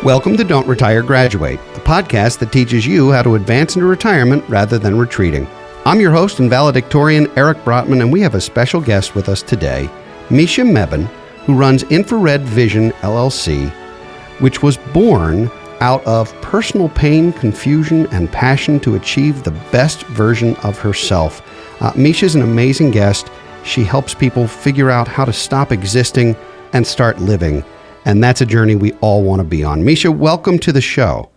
Welcome to Don't Retire, Graduate, the podcast that teaches you how to advance into retirement rather than retreating. I'm your host and valedictorian, Eric Brotman, and we have a special guest with us today, Mesha Mebane, who runs Infrared Vision, LLC, which was born out of personal pain, confusion, and passion to achieve the best version of herself. Mesha is an amazing guest. She helps people figure out how to stop existing and start living. And that's a journey we all want to be on. Mesha, welcome to the show.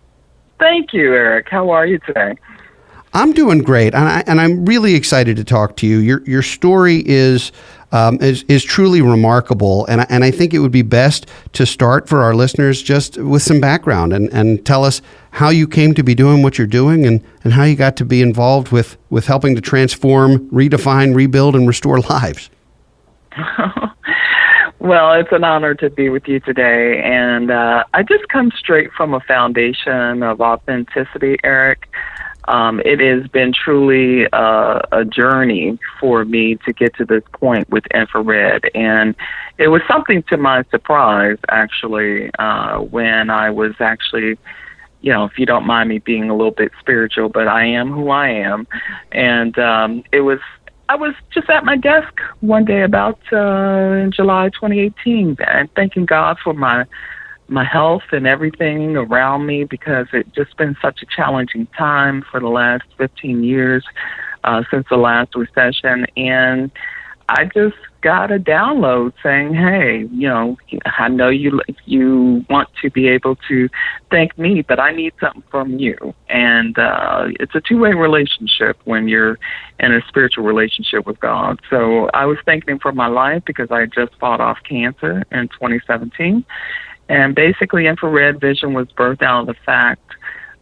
Thank you, Eric. How are you today? I'm doing great, and I'm really excited to talk to you. Your story is truly remarkable, and I think it would be best to start for our listeners just with some background and tell us how you came to be doing what you're doing and how you got to be involved with helping to transform, redefine, rebuild, and restore lives. Well, it's an honor to be with you today, and I just come straight from a foundation of authenticity, Eric. It has been truly a journey for me to get to this point with infrared, and it was something to my surprise, actually, when I was actually, if you don't mind me being a little bit spiritual, but I am who I am, and I was just at my desk one day about in July 2018 and thanking God for my health and everything around me, because it's just been such a challenging time for the last 15 years since the last recession. And I just got a download saying, hey, I know you want to be able to thank me, but I need something from you. And it's a two-way relationship when you're in a spiritual relationship with God. So I was thanking him for my life because I just fought off cancer in 2017. And basically, infrared vision was birthed out of the fact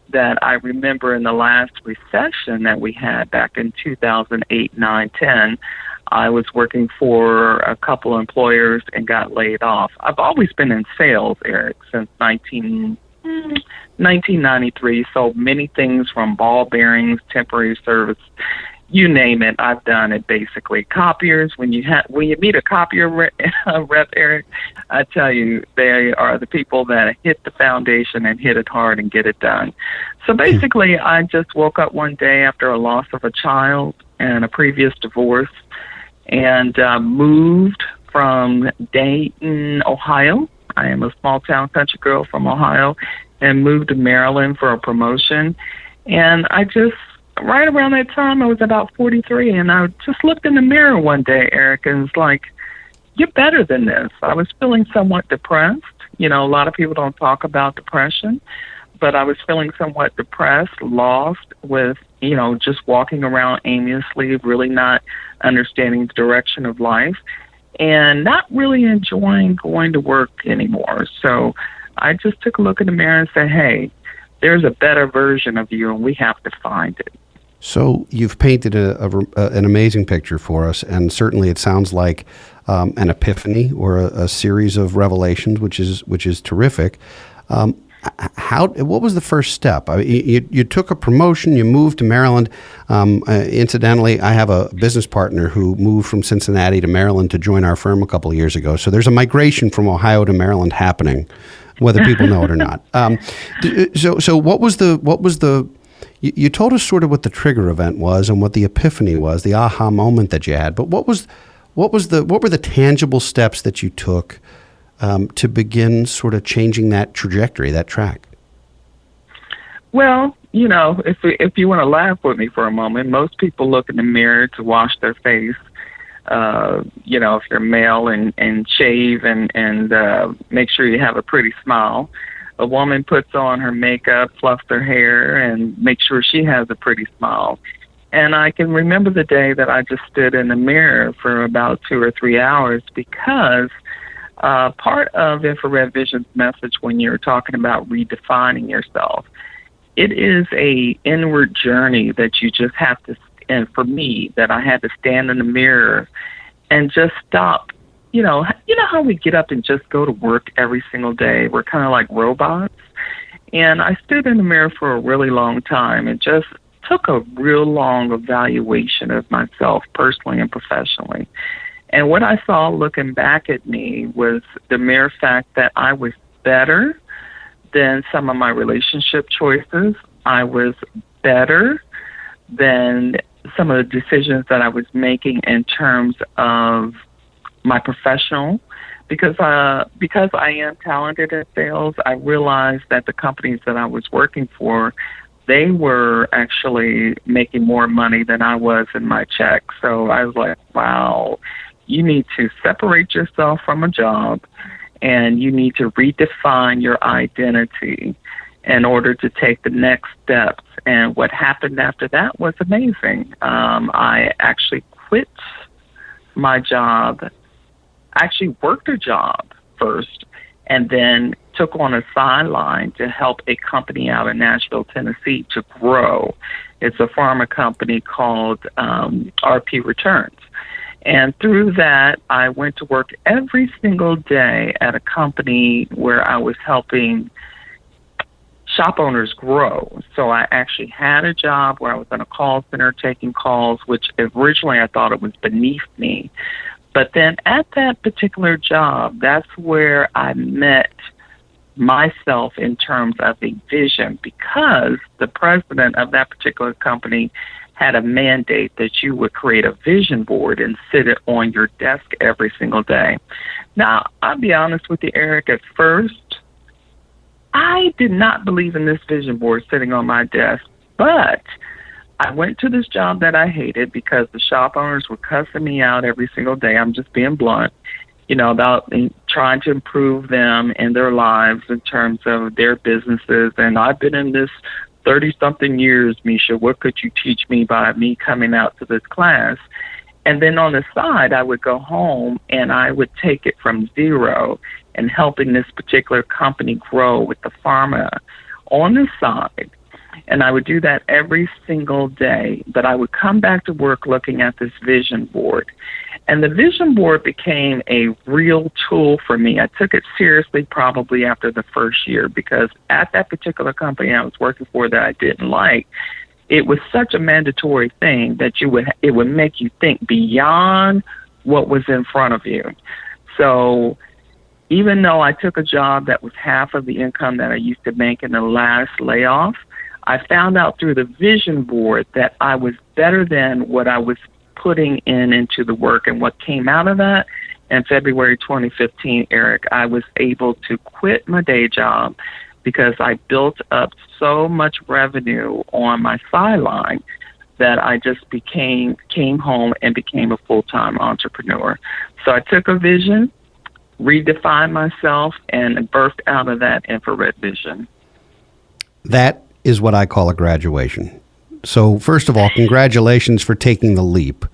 that I remember in the last recession that we had back in 2008, 9, 10, I was working for a couple employers and got laid off. I've always been in sales, Eric, since 1993. Sold many things from ball bearings, temporary service, you name it, I've done it basically. Copiers, when you meet a copier rep, Eric, I tell you, they are the people that hit the foundation and hit it hard and get it done. So basically, I just woke up one day after a loss of a child and a previous divorce and moved from Dayton, Ohio. I am a small-town country girl from Ohio, and moved to Maryland for a promotion. And I just, right around that time, I was about 43, and I just looked in the mirror one day, Eric, and was like, you're better than this. I was feeling somewhat depressed. A lot of people don't talk about depression, but I was feeling somewhat depressed, lost with, just walking around aimlessly, really not understanding the direction of life, and not really enjoying going to work anymore. So I just took a look in the mirror and said, hey, there's a better version of you, and we have to find it. So you've painted an amazing picture for us, and certainly it sounds like an epiphany or a series of revelations, which is terrific. What was the first step? You took a promotion, you moved to Maryland. Incidentally, I have a business partner who moved from Cincinnati to Maryland to join our firm a couple of years ago. So there's a migration from Ohio to Maryland happening, whether people know it or not. So what was the you told us sort of what the trigger event was and what the epiphany was, the aha moment that you had. But what were the tangible steps that you took to begin sort of changing that trajectory, that track? Well, if you want to laugh with me for a moment, most people look in the mirror to wash their face. If you're male and shave and make sure you have a pretty smile. A woman puts on her makeup, fluffs her hair, and makes sure she has a pretty smile. And I can remember the day that I just stood in the mirror for about 2 or 3 hours, because part of infrared vision's message when you're talking about redefining yourself, it is a inward journey that you just have to, and for me, that I had to stand in the mirror and just stop. You know how we get up and just go to work every single day? We're kind of like robots. And I stood in the mirror for a really long time and just took a real long evaluation of myself personally and professionally. And what I saw looking back at me was the mere fact that I was better than some of my relationship choices. I was better than some of the decisions that I was making in terms of my professional. Because I am talented at sales, I realized that the companies that I was working for, they were actually making more money than I was in my check. So I was like, wow, you need to separate yourself from a job, and you need to redefine your identity in order to take the next steps. And what happened after that was amazing. I actually quit my job. I actually worked a job first, and then took on a sideline to help a company out in Nashville, Tennessee to grow. It's a pharma company called RP Returns. And through that, I went to work every single day at a company where I was helping shop owners grow. So I actually had a job where I was in a call center taking calls, which originally I thought it was beneath me. But then at that particular job, that's where I met myself in terms of a vision, because the president of that particular company had a mandate that you would create a vision board and sit it on your desk every single day. Now, I'll be honest with you, Eric, at first, I did not believe in this vision board sitting on my desk, but I went to this job that I hated because the shop owners were cussing me out every single day. I'm just being blunt, about trying to improve them and their lives in terms of their businesses. And I've been in this 30-something years, Mesha. What could you teach me by me coming out to this class? And then on the side, I would go home and I would take it from zero and helping this particular company grow with the pharma on the side. And I would do that every single day. But I would come back to work looking at this vision board. And the vision board became a real tool for me. I took it seriously probably after the first year, because at that particular company I was working for that I didn't like, it was such a mandatory thing that it would make you think beyond what was in front of you. So even though I took a job that was half of the income that I used to make in the last layoff, I found out through the vision board that I was better than what I was putting into the work. And what came out of that in February 2015, Eric, I was able to quit my day job because I built up so much revenue on my sideline that I just came home and became a full-time entrepreneur. So I took a vision, redefined myself, and birthed out of that infrared vision. That is what I call a graduation. So first of all, congratulations for taking the leap.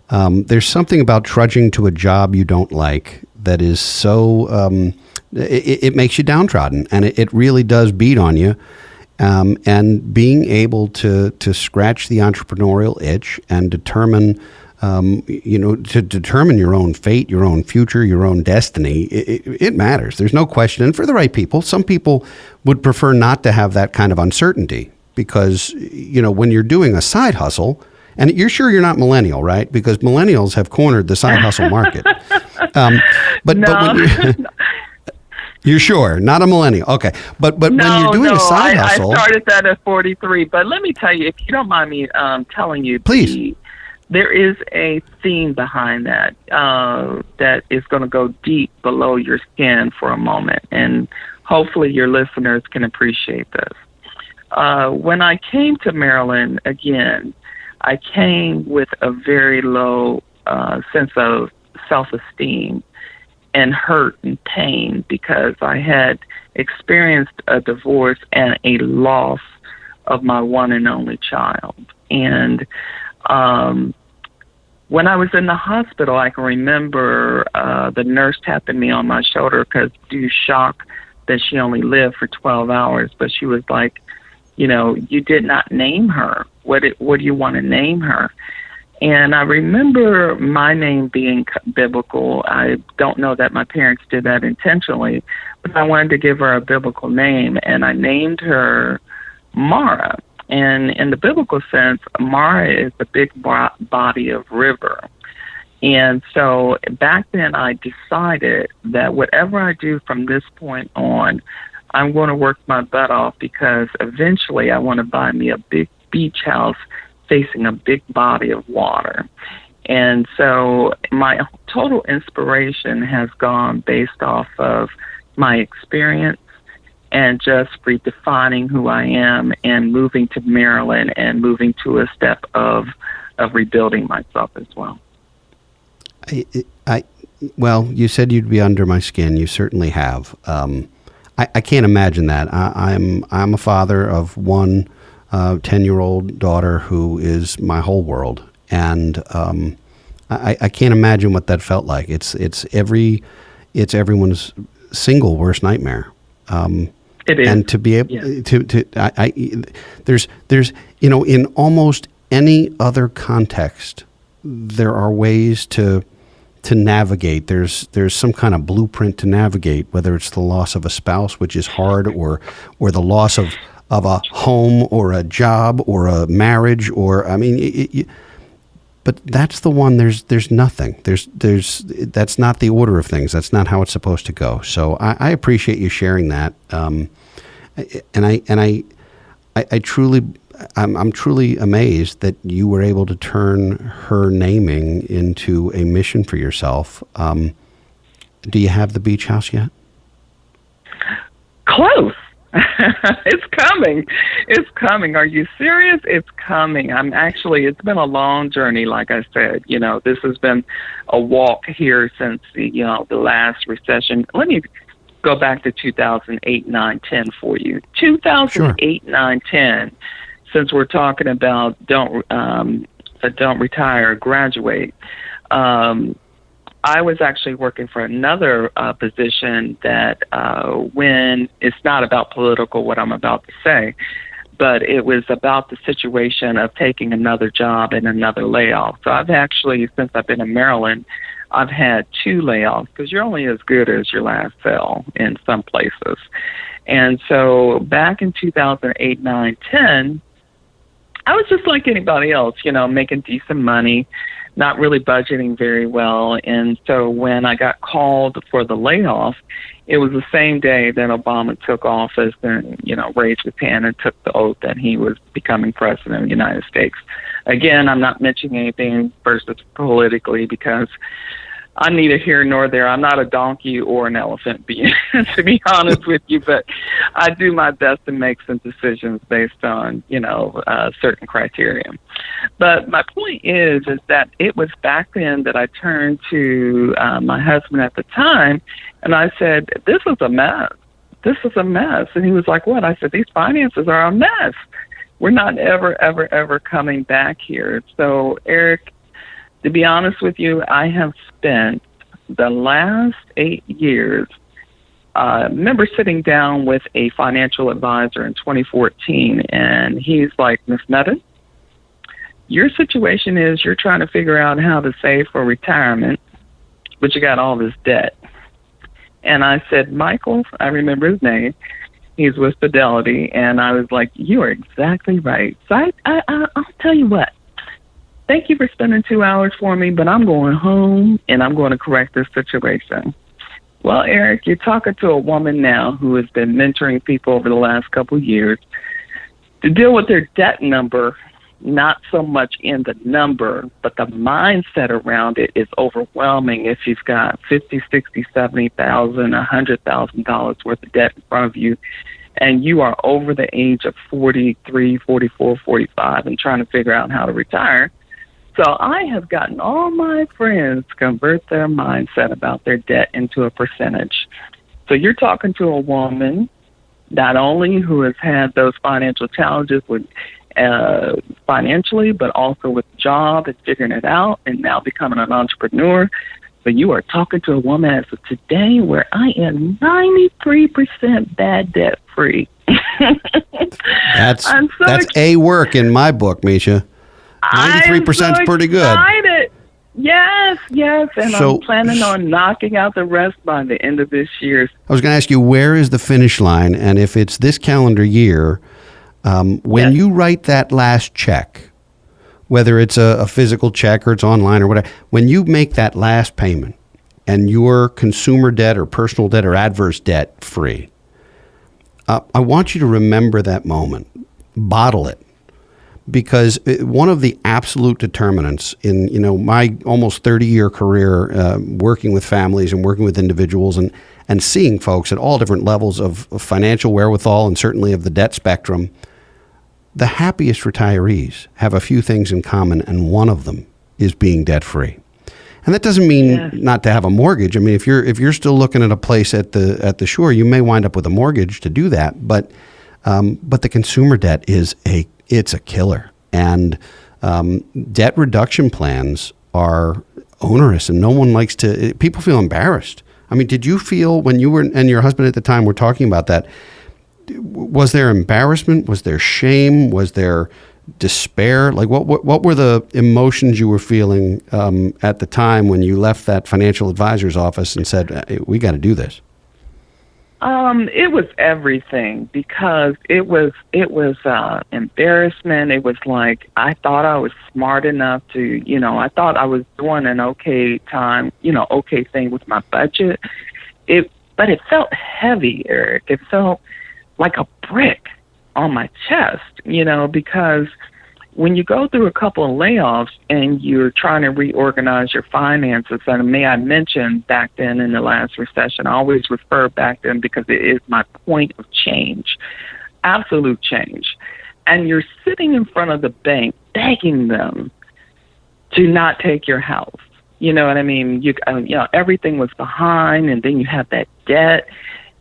There's something about trudging to a job you don't like that is so, it makes you downtrodden, and it really does beat on you. And being able to scratch the entrepreneurial itch and determine, to determine your own fate, your own future, your own destiny, it matters. There's no question. And for the right people, some people would prefer not to have that kind of uncertainty because, when you're doing a side hustle, and you're sure you're not millennial, right? Because millennials have cornered the side hustle market. But when you're sure, not a millennial. Okay. But when you're doing a side hustle. I started that at 43. But let me tell you, if you don't mind me telling you. Please. There is a theme behind that that is going to go deep below your skin for a moment. And hopefully your listeners can appreciate this. When I came to Maryland, again, I came with a very low sense of self-esteem and hurt and pain because I had experienced a divorce and a loss of my one and only child. And when I was in the hospital, I can remember the nurse tapping me on my shoulder because due to shock that she only lived for 12 hours. But she was like, you did not name her. What do you want to name her? And I remember my name being biblical. I don't know that my parents did that intentionally, but I wanted to give her a biblical name, and I named her Mara. And in the biblical sense, Mara is the big body of river. And so back then I decided that whatever I do from this point on, I'm going to work my butt off because eventually I want to buy me a big beach house facing a big body of water. And so my total inspiration has gone based off of my experience and just redefining who I am and moving to Maryland and moving to a step of rebuilding myself as well. Well, you said you'd be under my skin. You certainly have. I can't imagine that. I'm a father of one 10-year-old daughter who is my whole world, and I can't imagine what that felt like. It's everyone's single worst nightmare. It is. And to be able there's in almost any other context, there are ways to navigate. There's some kind of blueprint to navigate, whether it's the loss of a spouse, which is hard, or the loss of a home or a job or a marriage, or but that's the one. There's nothing. That's not the order of things. That's not how it's supposed to go. So I appreciate you sharing that. I'm truly amazed that you were able to turn her naming into a mission for yourself. Do you have the beach house yet? Close. It's coming. It's coming. Are you serious? It's coming. It's been a long journey. Like I said, this has been a walk here since the last recession. Let me go back to 2008, 9, 10 for you. 2008, Sure. 9, 10. Since we're talking about don't retire, graduate. I was actually working for another position that when it's not about political, what I'm about to say, but it was about the situation of taking another job and another layoff. So I've actually, since I've been in Maryland, I've had 2 layoffs because you're only as good as your last sale in some places. And so back in 2008, 9, 10, I was just like anybody else, making decent money, not really budgeting very well. And so when I got called for the layoff, it was the same day that Obama took office and, raised his hand and took the oath that he was becoming president of the United States. Again, I'm not mentioning anything versus politically because I'm neither here nor there. I'm not a donkey or an elephant, to be honest with you, but I do my best to make some decisions based on, certain criteria. But my point is that it was back then that I turned to my husband at the time, and I said, this is a mess. This is a mess. And he was like, what? I said, these finances are a mess. We're not ever, ever, ever coming back here. So, Eric, to be honest with you, I have spent the last 8 years, remember sitting down with a financial advisor in 2014, and he's like, Miss Mebane, your situation is you're trying to figure out how to save for retirement, but you got all this debt. And I said, Michael, I remember his name, he's with Fidelity, and I was like, you are exactly right. So I'll tell you what. Thank you for spending 2 hours for me, but I'm going home and I'm going to correct this situation. Well, Eric, you're talking to a woman now who has been mentoring people over the last couple of years to deal with their debt number, not so much in the number, but the mindset around it is overwhelming if you've got $50,000, $60,000, $70,000, $100,000 worth of debt in front of you, and you are over the age of 43, 44, 45 and trying to figure out how to retire. So I have gotten all my friends to convert their mindset about their debt into a percentage. So you're talking to a woman not only who has had those financial challenges with financially, but also with job and figuring it out and now becoming an entrepreneur. But you are talking to a woman as of today where I am 93% bad debt free. That's A work in my book, Mesha. 93% is pretty good. Excited. Yes, and I'm planning on knocking out the rest by the end of this year. I was going to ask you, where is the finish line? And if it's this calendar year, when you write that last check, whether it's a physical check or it's online or whatever, when you make that last payment and your consumer debt or personal debt or adverse debt free, I want you to remember that moment, bottle it, because one of the absolute determinants in my almost 30-year career working with families and working with individuals and seeing folks at all different levels of financial wherewithal and certainly of the debt spectrum, the happiest retirees have a few things in common, and one of them is being debt free. And that doesn't mean not to have a mortgage. I mean, if you're still looking at a place at the shore, you may wind up with a mortgage to do that. But the consumer debt it's a killer. And debt reduction plans are onerous, and no one likes to. People feel embarrassed. I mean, did you feel when you were and your husband at the time were talking about that? Was there embarrassment? Was there shame? Was there despair? Like what were the emotions you were feeling at the time when you left that financial advisor's office and said, we got to do this? It was everything, because it was embarrassment. It was like, I thought I was smart enough to, I thought I was doing an okay thing with my budget. But it felt heavy, Eric. It felt like a brick on my chest, because when you go through a couple of layoffs and you're trying to reorganize your finances, and may I mention back then in the last recession, I always refer back then because it is my point of change, absolute change. And you're sitting in front of the bank begging them to not take your house. You know what I mean? Everything was behind, and then you have that debt,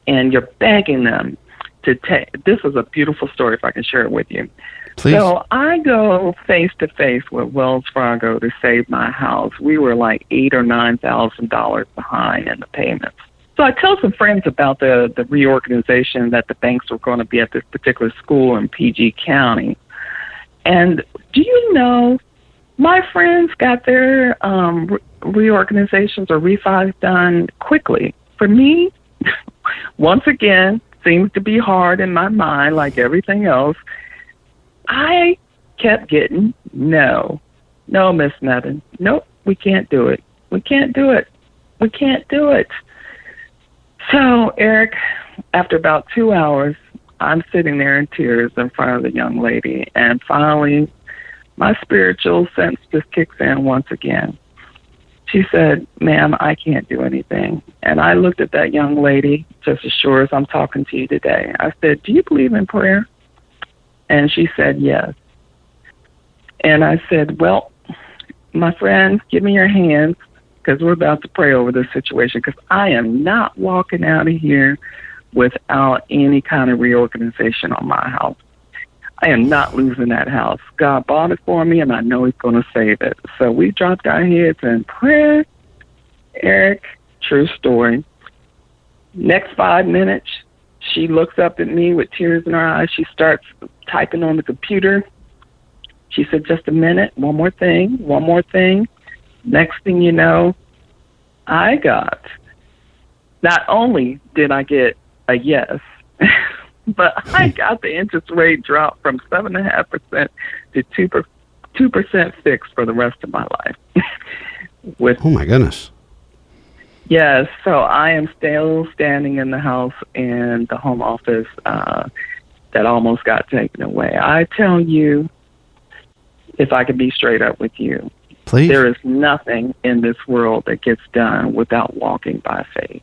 and you're begging them to take. This is a beautiful story, if I can share it with you. Please. So I go face to face with Wells Fargo to save my house. We were like $8,000 or $9,000 behind in the payments. So I tell some friends about the reorganization that the banks were going to be at this particular school in PG County. And do you know, my friends got their reorganizations or refis done quickly. For me, once again, seems to be hard in my mind, like everything else. I kept getting no, Miss Mebane. Nope, we can't do it. We can't do it. We can't do it. So, Eric, after about 2 hours, I'm sitting there in tears in front of the young lady, and finally, my spiritual sense just kicks in once again. She said, "Ma'am, I can't do anything." And I looked at that young lady just as sure as I'm talking to you today. I said, "Do you believe in prayer?" And she said, "Yes." And I said, "Well, my friends, give me your hands, because we're about to pray over this situation, because I am not walking out of here without any kind of reorganization on my house. I am not losing that house. God bought it for me, and I know He's going to save it." So we dropped our heads in prayer. Eric, true story. Next 5 minutes, she looks up at me with tears in her eyes. She starts typing on the computer. She said, "Just a minute, one more thing. Next thing you know, not only did I get a yes, but I got the interest rate drop from 7.5% to 2% fixed for the rest of my life. Oh my goodness. Yes, so I am still standing in the house and the home office that almost got taken away. I tell you, if I could be straight up with you, Please. There is nothing in this world that gets done without walking by faith.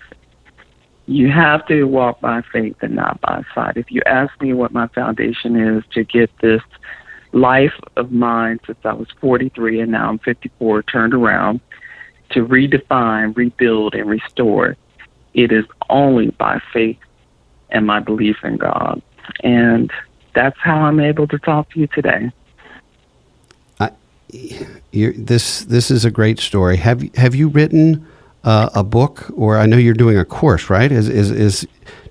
You have to walk by faith and not by sight. If you ask me what my foundation is to get this life of mine since I was 43 and now I'm 54 turned around, to redefine, rebuild, and restore, it is only by faith and my belief in God. And that's how I'm able to talk to you today. This is a great story. Have you written a book, or I know you're doing a course, right? Do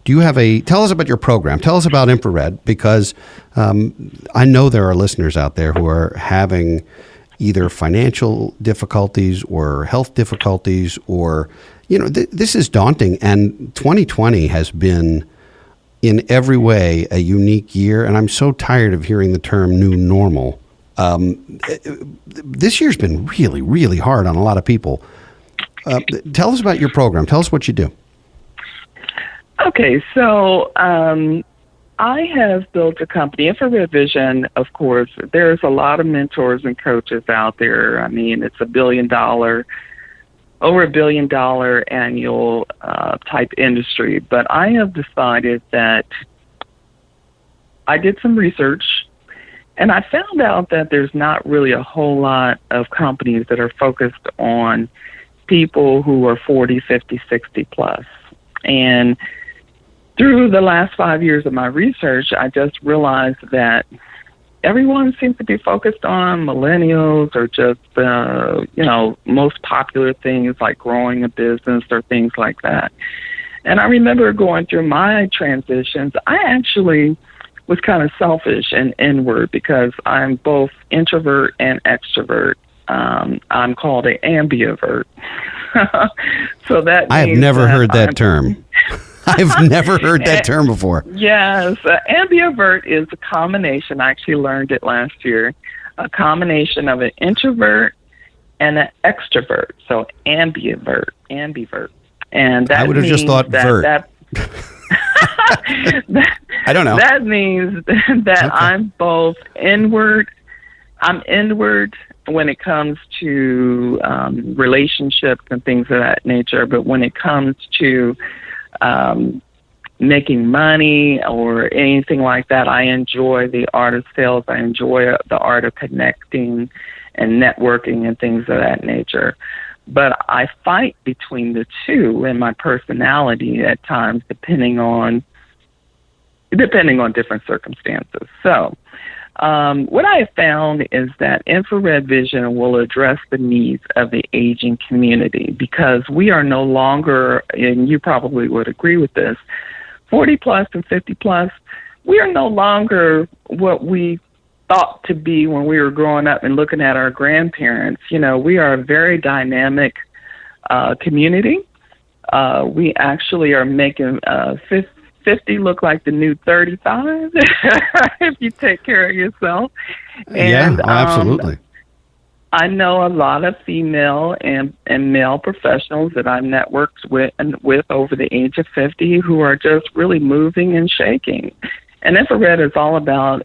you have tell us about your program. Tell us about Infrared, because I know there are listeners out there who are having either financial difficulties or health difficulties, or, this is daunting. And 2020 has been in every way a unique year. And I'm so tired of hearing the term new normal. This year's been really, really hard on a lot of people. Tell us about your program. Tell us what you do. Okay, so I have built a company. Infrared Vision, of course, there's a lot of mentors and coaches out there. I mean, it's over $1 billion annual type industry. But I have decided that I did some research and I found out that there's not really a whole lot of companies that are focused on people who are 40, 50, 60 plus. And through the last 5 years of my research, I just realized that everyone seems to be focused on millennials or just, most popular things like growing a business or things like that. And I remember going through my transitions, I actually was kind of selfish and inward because I'm both introvert and extrovert. I'm called an ambivert. So that I have means never heard that term. I've never heard that term before. Yes, ambivert is a combination. I actually learned it last year. A combination of an introvert and an extrovert. So ambivert. And that I would have just thought vert. I don't know. That means that I'm both inward. I'm inward when it comes to relationships and things of that nature. But when it comes to making money or anything like that, I enjoy the art of sales. I enjoy the art of connecting and networking and things of that nature. But I fight between the two in my personality at times, depending on different circumstances. So what I have found is that infrared vision will address the needs of the aging community because we are no longer, and you probably would agree with this, 40 plus and 50 plus, we are no longer what we thought to be when we were growing up and looking at our grandparents. You know, we are a very dynamic community. We actually are making 50 look like the new 35 if you take care of yourself. And, absolutely. I know a lot of female and male professionals that I've networked with over the age of 50 who are just really moving and shaking. And infrared is all about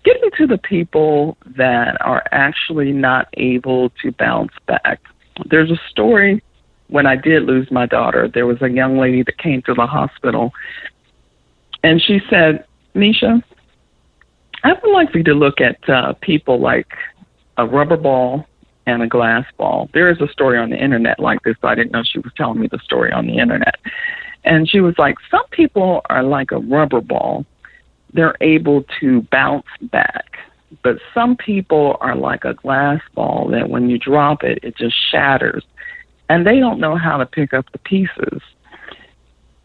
getting to the people that are actually not able to bounce back. There's a story. When I did lose my daughter, there was a young lady that came to the hospital, and she said, Mesha, I would like for you to look at people like a rubber ball and a glass ball. There is a story on the internet like this. I didn't know she was telling me the story on the internet. And she was like, some people are like a rubber ball. They're able to bounce back. But some people are like a glass ball that when you drop it, it just shatters. And they don't know how to pick up the pieces.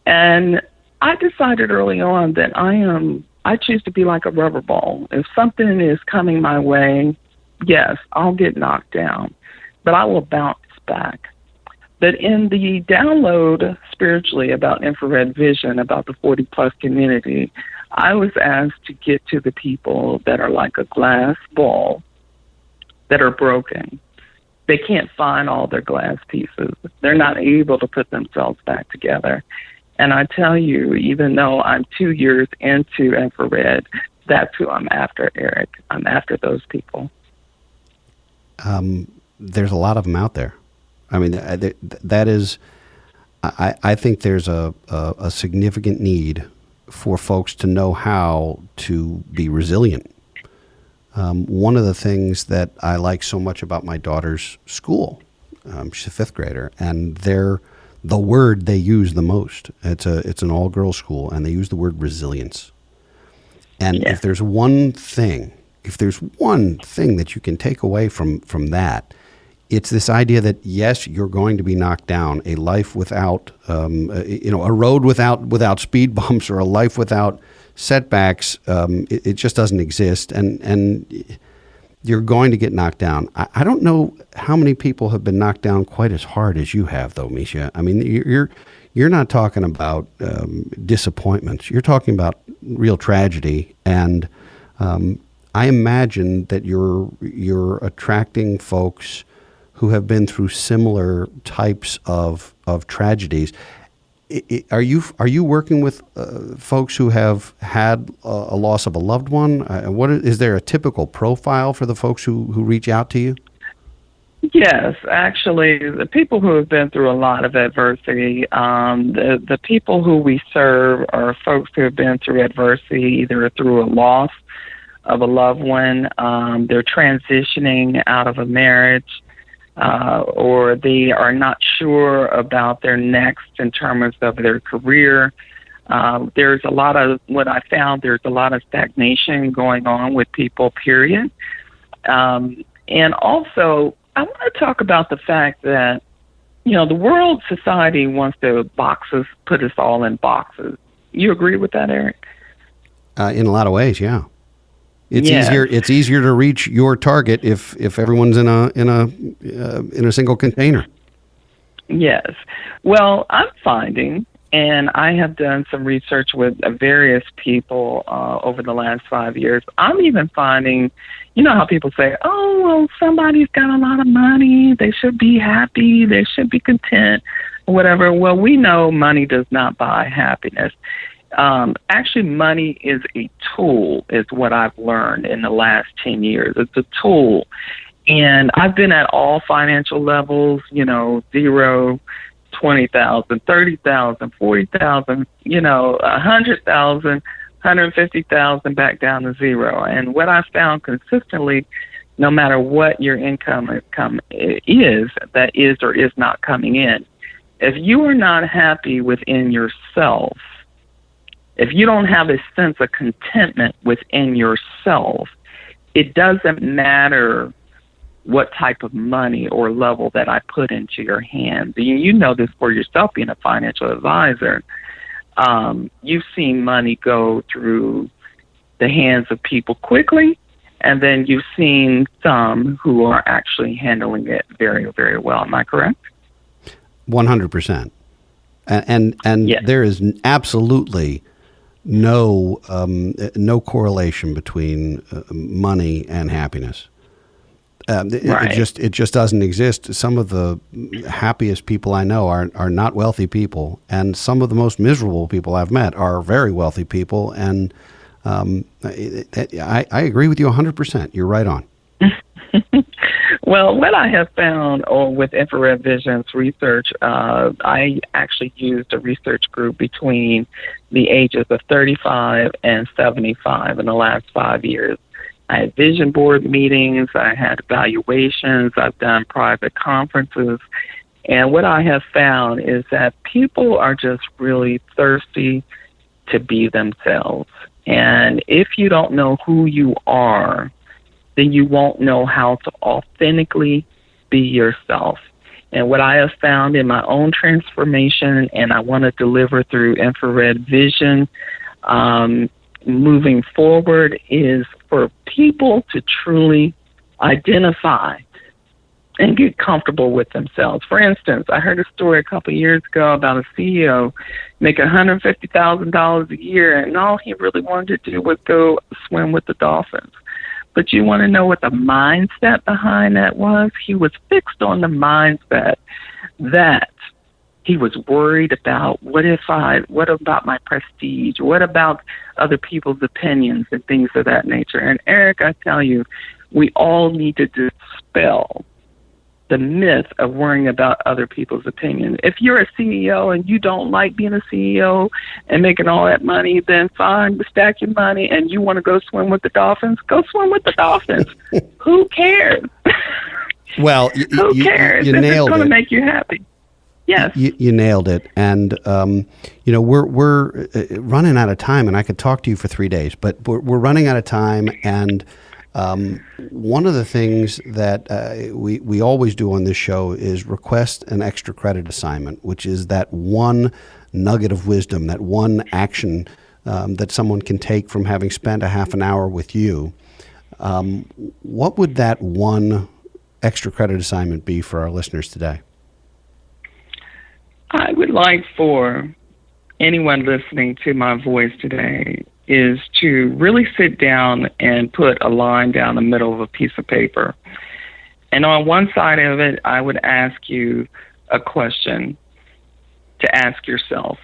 And I decided early on that I choose to be like a rubber ball. If something is coming my way, yes, I'll get knocked down, but I will bounce back. But in the download spiritually about infrared vision, about the 40 plus community, I was asked to get to the people that are like a glass ball that are broken. They can't find all their glass pieces. They're not able to put themselves back together. And I tell you, even though I'm 2 years into infrared, that's who I'm after, Eric. I'm after those people. There's a lot of them out there. I mean, that is, I think there's a significant need for folks to know how to be resilient. One of the things that I like so much about my daughter's school, she's a fifth grader, and the word they use the most, it's an all-girls school, and they use the word resilience. And if there's one thing that you can take away from that, it's this idea that yes, you're going to be knocked down. A life without, a road without speed bumps or a life without setbacks, it just doesn't exist, and you're going to get knocked down. I don't know how many people have been knocked down quite as hard as you have, though, Mesha. I mean, you're not talking about disappointments. You're talking about real tragedy, and I imagine that you're attracting folks who have been through similar types of tragedies. Are you working with folks who have had a loss of a loved one? Is there a typical profile for the folks who reach out to you? Yes, actually, the people who have been through a lot of adversity, the people who we serve are folks who have been through adversity, either through a loss of a loved one, they're transitioning out of a marriage, or they are not sure about their next in terms of their career. There's a lot of, what I found, there's a lot of stagnation going on with people, period. And also, I want to talk about the fact that, the world society wants to put us all in boxes. You agree with that, Eric? In a lot of ways, yeah. It's Yes. easier. It's easier to reach your target if everyone's in a single container. Yes. Well, I'm finding, and I have done some research with various people over the last 5 years. I'm even finding, how people say, oh, well, somebody's got a lot of money. They should be happy. They should be content, or whatever. Well, we know money does not buy happiness. Actually, money is a tool, is what I've learned in the last 10 years. It's a tool. And I've been at all financial levels, 0, 20,000, 30,000, 40,000, 100,000, 150,000 back down to 0. And what I found consistently, no matter what your income is, that is or is not coming in, if you are not happy within yourself, if you don't have a sense of contentment within yourself, it doesn't matter what type of money or level that I put into your hands. You know this for yourself, being a financial advisor. You've seen money go through the hands of people quickly, and then you've seen some who are actually handling it very, very well. Am I correct? 100%. And Yes. There is absolutely no correlation between money and happiness. Right. It just doesn't exist. Some of the happiest people I know are not wealthy people, and some of the most miserable people I've met are very wealthy people. And I agree with you 100%. You're right on. Well, what I have found with Infrared Vision's research, I actually used a research group between the ages of 35 and 75 in the last 5 years. I had vision board meetings, I had evaluations, I've done private conferences, and what I have found is that people are just really thirsty to be themselves. And if you don't know who you are, then you won't know how to authentically be yourself. And what I have found in my own transformation, and I want to deliver through Infrared Vision, moving forward, is for people to truly identify and get comfortable with themselves. For instance, I heard a story a couple of years ago about a CEO making $150,000 a year, and all he really wanted to do was go swim with the dolphins. But you want to know what the mindset behind that was? He was fixed on the mindset that he was worried about what about my prestige? What about other people's opinions and things of that nature? And Eric, I tell you, we all need to dispel the myth of worrying about other people's opinions. If you're a CEO and you don't like being a CEO and making all that money, then fine, stack your money, and you want to go swim with the dolphins, go swim with the dolphins. Who cares? Well, who cares? You if nailed it's going it. to make you happy. Yes. You nailed it. And, we're running out of time, and I could talk to you for 3 days, but we're running out of time. And one of the things that we always do on this show is request an extra credit assignment, which is that one nugget of wisdom, that one action that someone can take from having spent a half an hour with you. What would that one extra credit assignment be for our listeners today? I would like for anyone listening to my voice today is to really sit down and put a line down the middle of a piece of paper. And on one side of it, I would ask you a question. to ask yourself.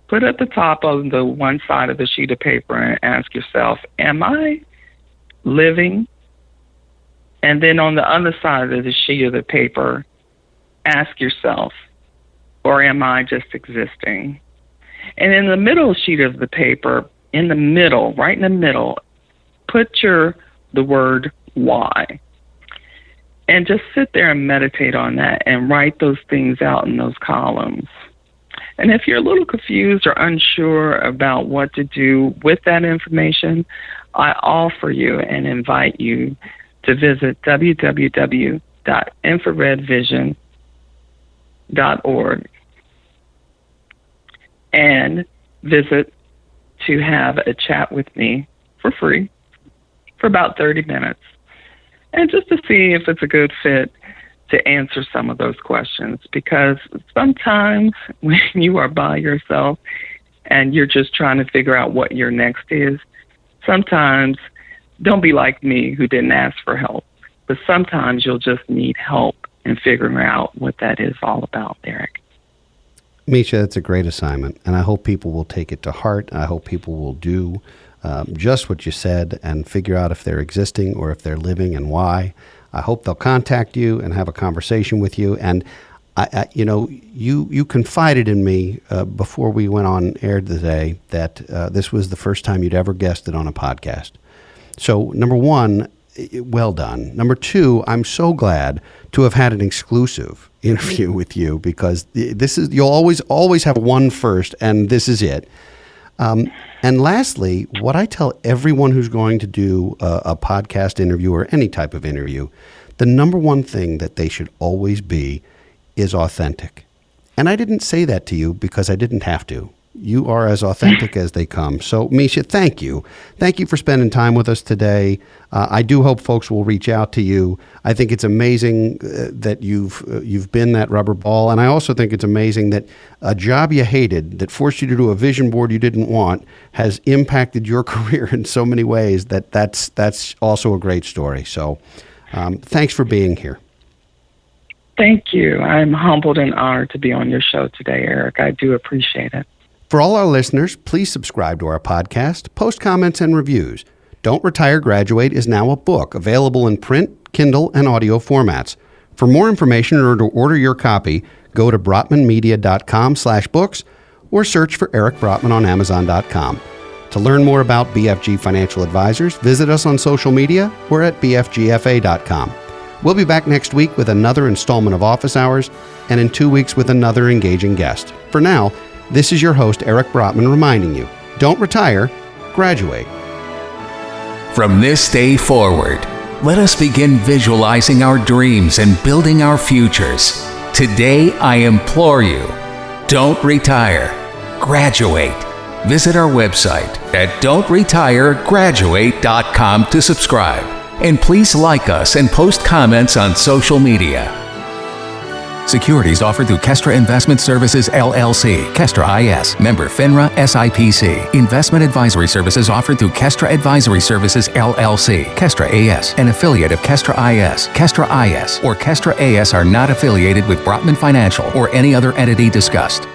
Put at the top of the one side of the sheet of paper and ask yourself, am I living? And then on the other side of the sheet of the paper, ask yourself, or am I just existing? And in the middle sheet of the paper, in the middle, right in the middle, put the word why. And just sit there and meditate on that and write those things out in those columns. And if you're a little confused or unsure about what to do with that information, I offer you and invite you to visit www.infraredvision.org and visit to have a chat with me for free for about 30 minutes. And just to see if it's a good fit to answer some of those questions, because sometimes when you are by yourself and you're just trying to figure out what your next is, sometimes don't be like me who didn't ask for help, but sometimes you'll just need help in figuring out what that is all about, Eric. Mesha, that's a great assignment, and I hope people will take it to heart. I hope people will do just what you said and figure out if they're existing or if they're living and why. I hope they'll contact you and have a conversation with you. And you confided in me before we went on air today that this was the first time you'd ever guested on a podcast. So number one, well done. Number two, I'm so glad to have had an exclusive interview with you, because you'll always have one first, and this is it. And lastly, what I tell everyone who's going to do a podcast interview or any type of interview, the number one thing that they should always be is authentic. And I didn't say that to you because I didn't have to. You are as authentic as they come. So, Mesha, thank you. Thank you for spending time with us today. I do hope folks will reach out to you. I think it's amazing that you've been that rubber ball. And I also think it's amazing that a job you hated that forced you to do a vision board you didn't want has impacted your career in so many ways that's also a great story. So thanks for being here. Thank you. I'm humbled and honored to be on your show today, Eric. I do appreciate it. For all our listeners, please subscribe to our podcast, post comments and reviews. Don't Retire, Graduate is now a book available in print, Kindle, and audio formats. For more information or to order your copy, go to brotmanmedia.com/books or search for Eric Brotman on Amazon.com. To learn more about BFG Financial Advisors, visit us on social media or at bfgfa.com. We'll be back next week with another installment of Office Hours, and in 2 weeks with another engaging guest. For now, this is your host, Eric Brotman, reminding you, don't retire, graduate. From this day forward, let us begin visualizing our dreams and building our futures. Today, I implore you, don't retire, graduate. Visit our website at don'tretiregraduate.com to subscribe. And please like us and post comments on social media. Securities offered through Kestra Investment Services, LLC, Kestra IS, member FINRA SIPC. Investment advisory services offered through Kestra Advisory Services, LLC, Kestra AS, an affiliate of Kestra IS. Kestra IS or Kestra AS are not affiliated with Brotman Financial or any other entity discussed.